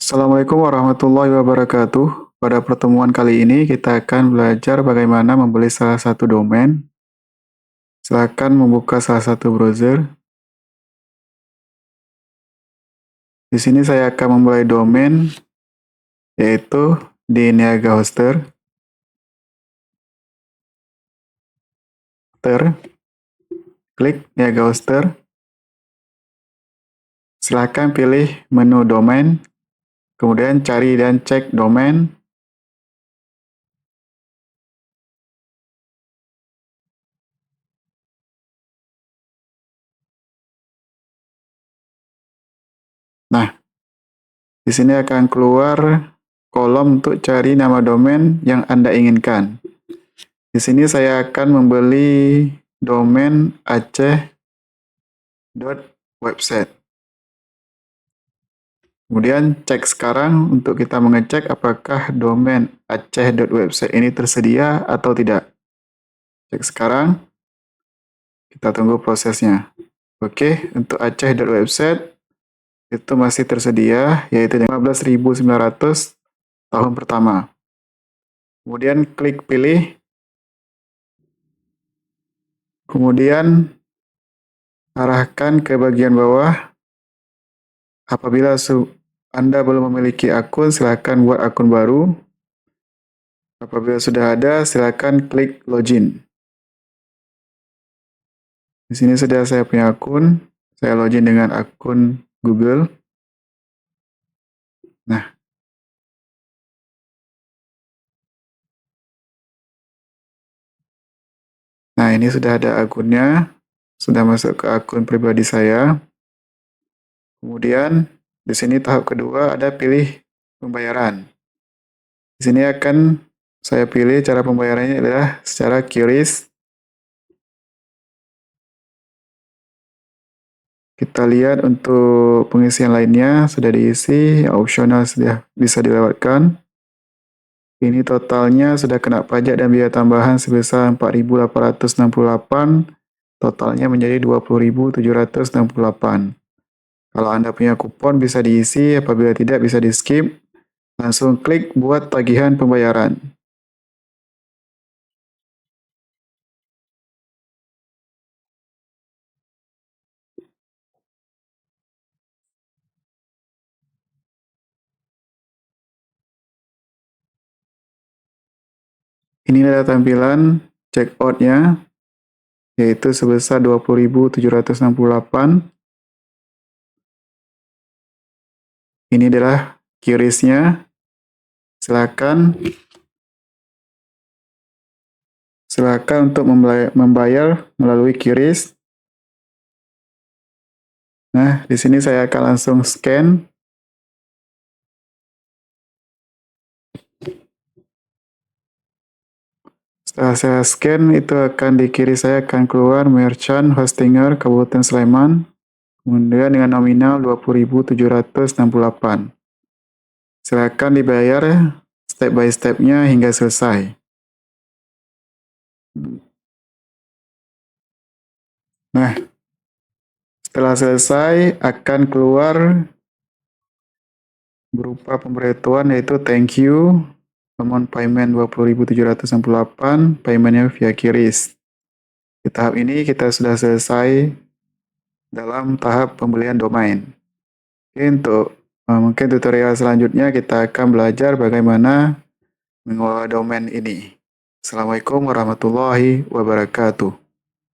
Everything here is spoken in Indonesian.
Assalamualaikum warahmatullahi wabarakatuh. Pada pertemuan kali ini kita akan belajar bagaimana membeli salah satu domain. Silakan membuka salah satu browser. Di sini saya akan memulai domain yaitu di Niaga Hoster. Klik Niaga Hoster. Silakan pilih menu domain, kemudian cari dan cek domain. Nah, di sini akan keluar kolom untuk cari nama domain yang Anda inginkan. Di sini saya akan membeli domain aceh.website. Kemudian cek sekarang untuk kita mengecek apakah domain aceh.website ini tersedia atau tidak. Cek sekarang, kita tunggu prosesnya. Oke, untuk aceh.website itu masih tersedia, yaitu 15.900 tahun pertama. Kemudian klik pilih. Kemudian arahkan ke bagian bawah. Apabila Anda belum memiliki akun, silakan buat akun baru. Apabila sudah ada, silakan klik login. Di sini sudah saya punya akun. Saya login dengan akun Google. Nah, ini sudah ada akunnya. Sudah masuk ke akun pribadi saya. Kemudian di sini tahap kedua ada pilih pembayaran. Di sini akan saya pilih cara pembayarannya adalah secara QRIS. Kita lihat untuk pengisian lainnya sudah diisi, opsional sudah bisa dilewatkan. Ini totalnya sudah kena pajak dan biaya tambahan sebesar 4.868, totalnya menjadi 20.768. Kalau Anda punya kupon bisa diisi, apabila tidak bisa di-skip. Langsung klik buat tagihan pembayaran. Ini adalah tampilan checkout-nya, yaitu sebesar 20.768. Ini adalah QRIS-nya. Silakan untuk membayar melalui QRIS. Nah, di sini saya akan langsung scan. Setelah saya scan, itu akan di kiri saya akan keluar Merchant Hostinger Kabupaten Sleman. Kemudian dengan nominal 20.768. Silakan dibayar step by step-nya hingga selesai. Nah, setelah selesai akan keluar berupa pemberitahuan yaitu thank you, amount payment 20.768, paymentnya via QRIS. Di tahap ini kita sudah selesai dalam tahap pembelian domain. Oke, untuk mungkin tutorial selanjutnya kita akan belajar bagaimana mengelola domain ini. Assalamualaikum warahmatullahi wabarakatuh.